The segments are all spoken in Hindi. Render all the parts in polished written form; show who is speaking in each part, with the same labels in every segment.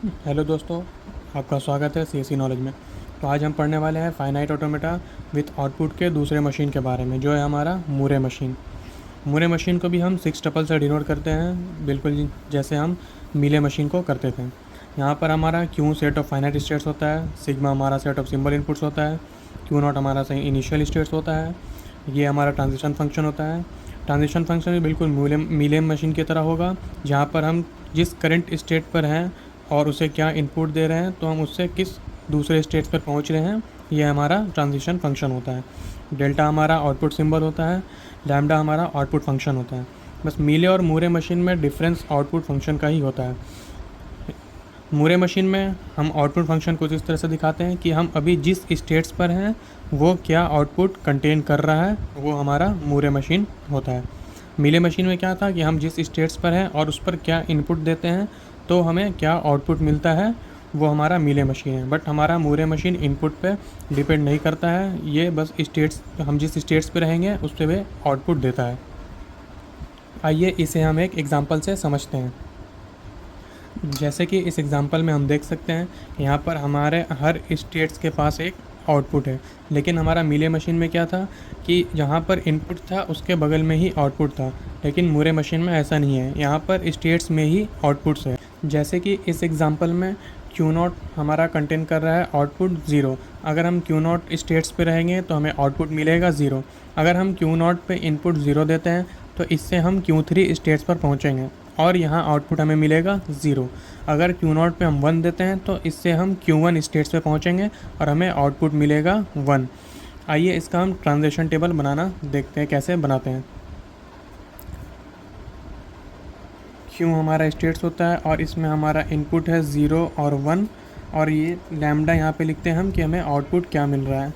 Speaker 1: हेलो दोस्तों, आपका स्वागत है सीएससी नॉलेज में। तो आज हम पढ़ने वाले हैं फाइनाइट ऑटोमेटा विथ आउटपुट के दूसरे मशीन के बारे में, जो है हमारा मूरे मशीन। मूरे मशीन को भी हम 6 टपल से डिनोट करते हैं, बिल्कुल जैसे हम मीले मशीन को करते थे। यहाँ पर हमारा Q set of finite states होता है, सिग्मा हमारा सेट ऑफ सिंबल इनपुट्स होता है, क्यू नॉट हमारा इनिशियल स्टेट्स होता है, ये हमारा ट्रांजिशन फंक्शन होता है। ट्रांजिशन फंक्शन भी बिल्कुल मीले मशीन की तरह होगा, जहाँ पर हम जिस करंट स्टेट पर हैं और उसे क्या इनपुट दे रहे हैं, तो हम उससे किस दूसरे स्टेट पर पहुंच रहे हैं, ये हमारा ट्रांजिशन फंक्शन होता है। डेल्टा हमारा आउटपुट सिंबल होता है, लैम्डा हमारा आउटपुट फंक्शन होता है। बस मीले और मूरे मशीन में डिफरेंस आउटपुट फंक्शन का ही होता है। मूरे मशीन में हम आउटपुट फंक्शन कुछ इस तरह से दिखाते हैं कि हम अभी जिस स्टेट्स पर हैं वो क्या आउटपुट कंटेन कर रहा है, वो हमारा मूरे मशीन होता है। मीले मशीन में क्या था कि हम जिस स्टेट्स पर हैं और उस पर क्या इनपुट देते हैं तो हमें क्या आउटपुट मिलता है, वो हमारा मीले मशीन है। बट हमारा मूरे मशीन इनपुट पे डिपेंड नहीं करता है, ये बस स्टेट्स, हम जिस स्टेट्स पे रहेंगे उस पर वे आउटपुट देता है। आइए इसे हम एक एग्जांपल से समझते हैं। जैसे कि इस एग्जांपल में हम देख सकते हैं, यहाँ पर हमारे हर स्टेट्स के पास एक आउटपुट है, लेकिन हमारा मीले मशीन में क्या था कि जहाँ पर इनपुट था उसके बगल में ही आउटपुट था। लेकिन मूरे मशीन में ऐसा नहीं है, यहाँ पर स्टेट्स में ही आउटपुट्स है। जैसे कि इस एग्जांपल में क्यू नॉट हमारा कंटेन कर रहा है आउटपुट 0। अगर हम क्यू नॉट स्टेट्स पे रहेंगे तो हमें आउटपुट मिलेगा 0। अगर हम क्यू नॉट पे इनपुट 0 देते हैं तो इससे हम Q3 स्टेट्स पर पहुँचेंगे और यहाँ आउटपुट हमें मिलेगा 0। अगर क्यू नॉट पे हम 1 देते हैं तो इससे हम Q1 स्टेट्स पे पहुँचेंगे और हमें आउटपुट मिलेगा 1। आइए इसका हम ट्रांजिशन टेबल बनाना देखते हैं, कैसे बनाते हैं। क्यू हमारा स्टेट्स होता है और इसमें हमारा इनपुट है 0 और 1, और ये लैम्डा यहाँ पे लिखते हैं हम कि हमें आउटपुट क्या मिल रहा है।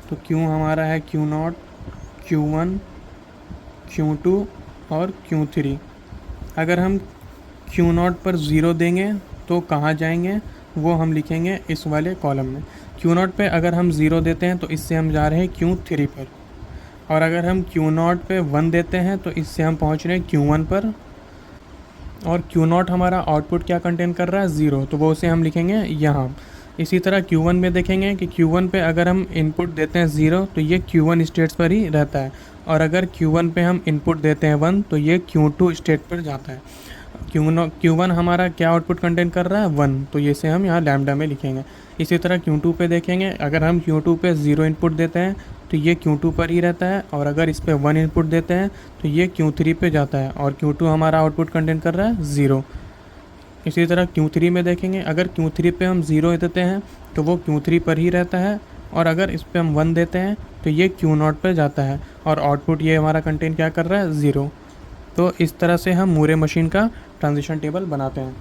Speaker 1: तो क्यू हमारा है Q0, Q1, Q2 और Q3। अगर हम Q0 पर 0 देंगे तो कहाँ जाएंगे, वो हम लिखेंगे इस वाले कॉलम में। Q0 पे अगर हम 0 देते हैं तो इससे हम जा रहे हैं Q3 पर, और अगर हम Q0 पे 1 देते हैं तो इससे हम पहुँच रहे हैं Q1 पर। और Q0 हमारा आउटपुट क्या कंटेन कर रहा है, 0, तो वो उसे हम लिखेंगे यहाँ। इसी तरह Q1 में देखेंगे कि Q1 पे अगर हम इनपुट देते हैं 0 तो ये Q1 स्टेट्स पर ही रहता है, और अगर Q1 पे हम इनपुट देते हैं 1 तो ये Q2 स्टेट पर जाता है। Q1 हमारा क्या आउटपुट कंटेन कर रहा है, 1, तो ये से हम यहाँ लैम्डा में लिखेंगे। इसी तरह Q2 पे देखेंगे, अगर हम Q2 पे 0 इनपुट देते हैं तो ये Q2 पर ही रहता है, और अगर इस पर 1 इनपुट देते हैं तो ये Q3 पे जाता है, और Q2 हमारा आउटपुट कंटेन कर रहा है 0। इसी तरह Q3 में देखेंगे, अगर Q3 पे हम 0 देते हैं तो वो Q3 पर ही रहता है, और अगर इस पर हम 1 देते हैं तो ये Q0 पर जाता है, और आउटपुट ये हमारा कंटेन क्या कर रहा है, 0। तो इस तरह से हम मूरे मशीन का ट्रांजिशन टेबल बनाते हैं।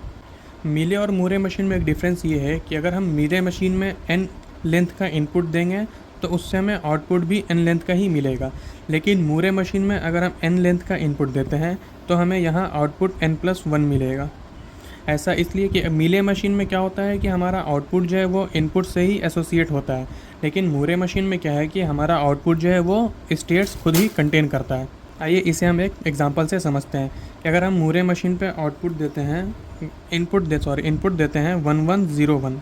Speaker 1: मीले और मूरे मशीन में एक डिफरेंस ये है कि अगर हम मीले मशीन में n लेंथ का इनपुट देंगे तो उससे हमें आउटपुट भी n लेंथ का ही मिलेगा, लेकिन मूरे मशीन में अगर हम n लेंथ का इनपुट देते हैं तो हमें यहाँ आउटपुट n+1 मिलेगा। ऐसा इसलिए कि मीले मशीन में क्या होता है कि हमारा आउटपुट जो है वो इनपुट से ही एसोसिएट होता है, लेकिन मूरे मशीन में क्या है कि हमारा आउटपुट जो है वो स्टेट्स खुद ही कंटेन करता है। आइए इसे हम एक एग्जांपल से समझते हैं कि अगर हम मूरे मशीन पे आउटपुट देते हैं, इनपुट देते हैं 1101,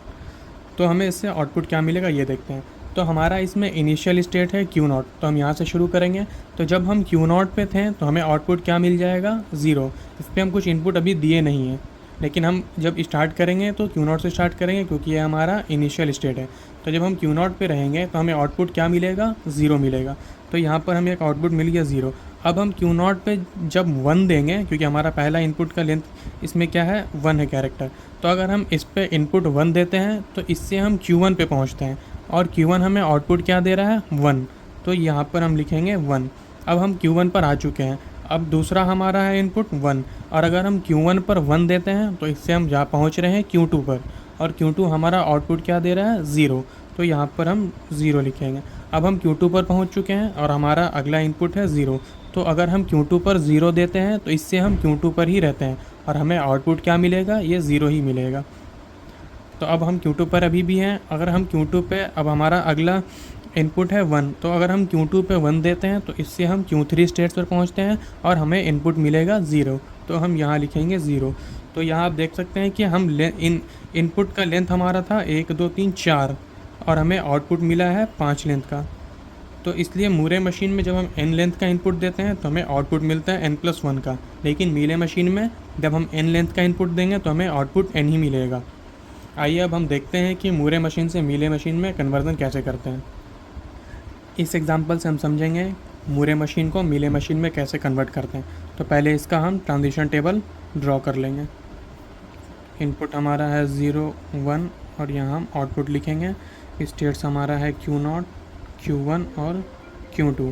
Speaker 1: तो हमें इससे आउटपुट क्या मिलेगा ये देखते हैं। तो हमारा इसमें इनिशियल स्टेट है Q0, तो हम यहाँ से शुरू करेंगे। तो जब हम Q0 पे थे तो हमें आउटपुट क्या मिल जाएगा, 0। इस पर हम कुछ इनपुट अभी दिए नहीं हैं, लेकिन हम जब स्टार्ट करेंगे तो Q0 से स्टार्ट करेंगे क्योंकि ये हमारा इनिशियल स्टेट है। तो जब हम Q0 पे रहेंगे तो हमें आउटपुट क्या मिलेगा, 0 मिलेगा। तो यहाँ पर हमें एक आउटपुट मिल गया 0। अब हम Q0 पे जब 1 देंगे, क्योंकि हमारा पहला इनपुट का लेंथ इसमें क्या है, 1 है कैरेक्टर, तो अगर हम इस पे इनपुट 1 देते हैं तो इससे हम Q1 पे पहुँचते हैं, और Q1 हमें आउटपुट क्या दे रहा है, 1, तो यहाँ पर हम लिखेंगे 1। अब हम Q1 पर आ चुके हैं, अब दूसरा हमारा है इनपुट 1, और अगर हम Q1 पर 1 देते हैं तो इससे हम जा पहुँच रहे हैं Q2 पर, और Q2 हमारा आउटपुट क्या दे रहा है, 0, तो यहाँ पर हम 0 लिखेंगे। अब हम Q2 पर पहुँच चुके हैं और हमारा अगला इनपुट है 0, तो अगर हम Q2 पर 0 देते हैं तो इससे हम Q2 पर ही रहते हैं, और हमें आउटपुट क्या मिलेगा, ये 0 ही मिलेगा। तो अब हम Q2 पर अभी भी हैं, अगर हम Q2 पे, अब हमारा अगला इनपुट है 1, तो अगर हम Q2 पे 1 देते हैं तो इससे हम Q3 स्टेट्स पर पहुंचते हैं और हमें इनपुट मिलेगा 0, तो हम यहाँ लिखेंगे 0। तो यहाँ आप देख सकते हैं कि हम इनपुट का लेंथ हमारा था 1 2 3 4 और हमें आउटपुट मिला है 5 लेंथ का। तो इसलिए मूरे मशीन में जब हम n लेंथ का इनपुट देते हैं तो हमें आउटपुट मिलता है n+1 का, लेकिन मीले मशीन में जब हम n लेंथ का इनपुट देंगे तो हमें आउटपुट n ही मिलेगा। आइए अब हम देखते हैं कि मूरे मशीन से मीले मशीन में कन्वर्जन कैसे करते हैं। इस एग्जांपल से हम समझेंगे मूरे मशीन को मीले मशीन में कैसे कन्वर्ट करते हैं। तो पहले इसका हम ट्रांजिशन टेबल ड्रॉ कर लेंगे। इनपुट हमारा है 0 1 और यहाँ हम आउटपुट लिखेंगे। स्टेट्स हमारा है Q0 Q1 और Q2।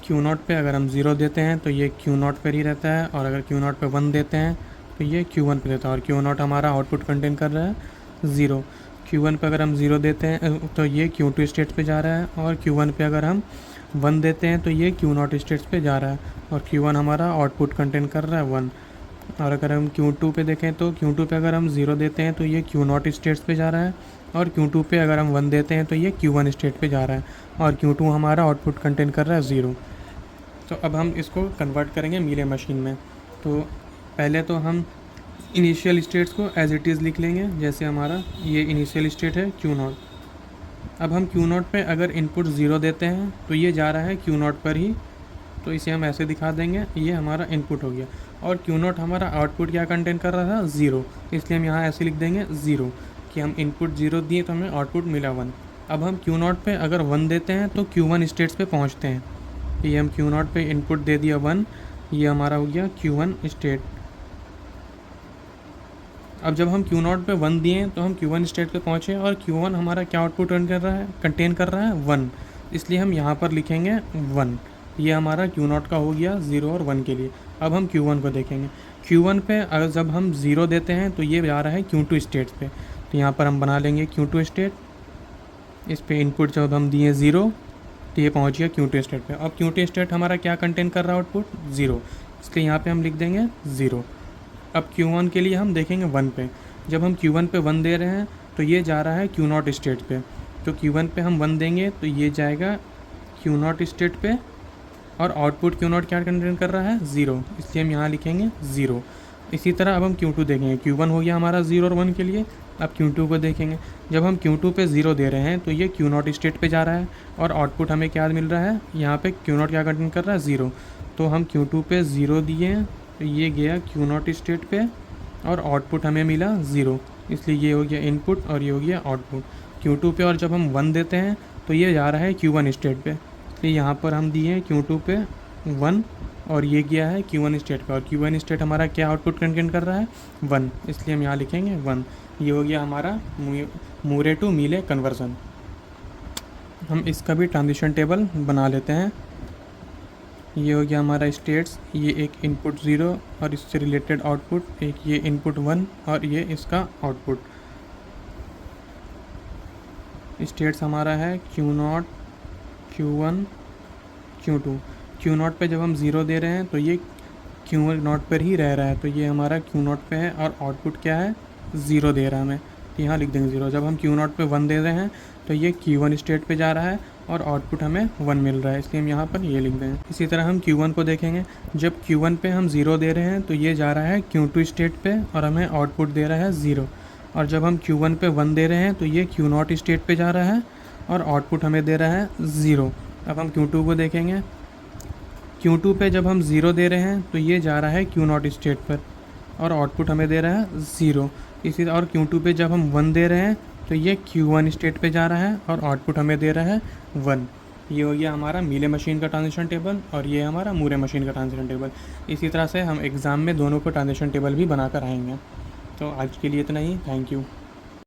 Speaker 1: Q0 पे अगर हम 0 देते हैं तो ये Q0 पर ही रहता है, और अगर Q0 पे 1 देते हैं तो ये Q1 पे देता है, और Q0 हमारा आउटपुट कंटेन कर रहा है 0। Q1 पे अगर हम 0 देते हैं तो ये Q2 स्टेट्स पे जा रहा है, और Q1 पे अगर हम 1 देते हैं तो ये Q0 स्टेट्स पे जा रहा है, और Q1 हमारा आउटपुट कंटेन कर रहा है 1। और अगर हम Q2 पे देखें तो Q2 पे अगर हम 0 देते हैं तो ये Q0 स्टेट्स पे जा रहा है, और Q2 पे अगर हम 1 देते हैं तो ये Q1 स्टेट पे जा रहा है, और Q2 हमारा आउटपुट कंटेन कर रहा है 0। तो अब हम इसको कन्वर्ट करेंगे मीले मशीन में। तो पहले तो हम इनिशियल स्टेट्स को एज इट इज़ लिख लेंगे, जैसे हमारा ये इनिशियल स्टेट है Q0। अब हम Q0 पे अगर इनपुट 0 देते हैं तो ये जा रहा है Q0 पर ही, तो इसे हम ऐसे दिखा देंगे, ये हमारा इनपुट हो गया। और Q0 हमारा आउटपुट क्या कंटेंट कर रहा था 0, इसलिए हम यहाँ ऐसे लिख देंगे 0 कि हम इनपुट 0 दिए तो हमें आउटपुट मिला 1। अब हम Q0 पे अगर 1 देते हैं तो Q1 स्टेट्स पे पहुँचते हैं। ये हम Q0 पे इनपुट दे दिया 1, ये हमारा हो गया Q1 स्टेट। अब जब हम Q0 पे 1 दिए तो हम Q1 स्टेट पे पहुँचे, और Q1 हमारा क्या आउटपुट कंटेन कर रहा है 1, इसलिए हम यहाँ पर लिखेंगे 1। ये हमारा Q0 का हो गया 0 और 1 के लिए। अब हम Q1 को देखेंगे। Q1 पे अगर जब हम 0 देते हैं तो ये जा रहा है Q2 स्टेट पे, तो यहाँ पर हम बना लेंगे Q2 स्टेट। इस पे इनपुट जब हम दिए 0 तो ये पहुँच गया Q2 स्टेट पे। अब Q2 स्टेट हमारा क्या कंटेन कर रहा है आउटपुट 0, इसलिए यहाँ पे हम लिख देंगे 0। अब Q1 के लिए हम देखेंगे 1 पे। जब हम Q1 पे 1 दे रहे हैं तो ये जा रहा है Q0 स्टेट पे, तो Q1 पे हम 1 देंगे तो ये जाएगा Q0 स्टेट पे, और आउटपुट Q0 क्या कंटेन कर रहा है 0, इसलिए हम यहाँ लिखेंगे 0। इसी तरह अब हम Q2 देखेंगे। Q1 हो गया हमारा 0 और 1 के लिए। अब Q2 को देखेंगे। जब हम Q2 पे 0 दे रहे हैं तो ये Q0 स्टेट पे जा रहा है, और आउटपुट हमें क्या मिल रहा है, यहाँ पे Q0 क्या कंटेन कर रहा है 0, तो हम Q2 पे 0 दिए तो ये गया Q0 स्टेट पे, और आउटपुट हमें मिला 0, इसलिए ये हो गया इनपुट और ये हो गया आउटपुट Q2 पे। और जब हम 1 देते हैं तो ये जा रहा है Q1 स्टेट पे, तो यहाँ पर हम दिए हैं Q2 पे 1, और ये गया है Q1 स्टेट पे, और Q1 स्टेट हमारा क्या आउटपुट कंटेन कर रहा है 1, इसलिए हम यहाँ लिखेंगे 1। ये हो गया हमारा मूरे टू मीले कन्वर्जन। हम इसका भी ट्रांजिशन टेबल बना लेते हैं। ये हो गया हमारा स्टेट्स, ये एक इनपुट 0 और इससे रिलेटेड आउटपुट, एक ये इनपुट 1 और ये इसका आउटपुट। स्टेट्स हमारा है Q0 Q1 Q2। Q0 पे जब हम 0 दे रहे हैं तो ये Q0 पर ही रह रहा है, तो ये हमारा Q0 पे है, और आउटपुट क्या है 0 दे रहा है हमें, तो यहाँ लिख देंगे 0। जब हम Q0 पे 1 दे रहे हैं तो ये Q1 स्टेट पे जा रहा है, और आउटपुट हमें 1 मिल रहा है, इसलिए हम यहाँ पर ये लिख देंगे। इसी तरह हम Q1 को देखेंगे। जब Q1 पे हम 0 दे रहे हैं तो ये जा रहा है Q2 स्टेट पे, और हमें आउटपुट दे रहा है 0। और जब हम Q1 पे 1 दे रहे हैं तो ये Q0 स्टेट पे जा रहा है, और आउटपुट हमें दे रहा है 0। अब हम Q2 को देखेंगे। Q2 पे जब हम 0 दे रहे हैं तो ये जा रहा है Q0 स्टेट पर, और आउटपुट हमें दे रहा है 0। इसी और Q2 पे जब हम 1 दे रहे हैं तो ये Q1 स्टेट पे जा रहा है, और आउटपुट हमें दे रहा है 1। ये हो गया हमारा मीले मशीन का ट्रांजिशन टेबल, और ये हमारा मूरे मशीन का ट्रांजिशन टेबल। इसी तरह से हम एग्ज़ाम में दोनों को ट्रांजिशन टेबल भी बनाकर आएंगे। तो आज के लिए इतना ही। Thank you.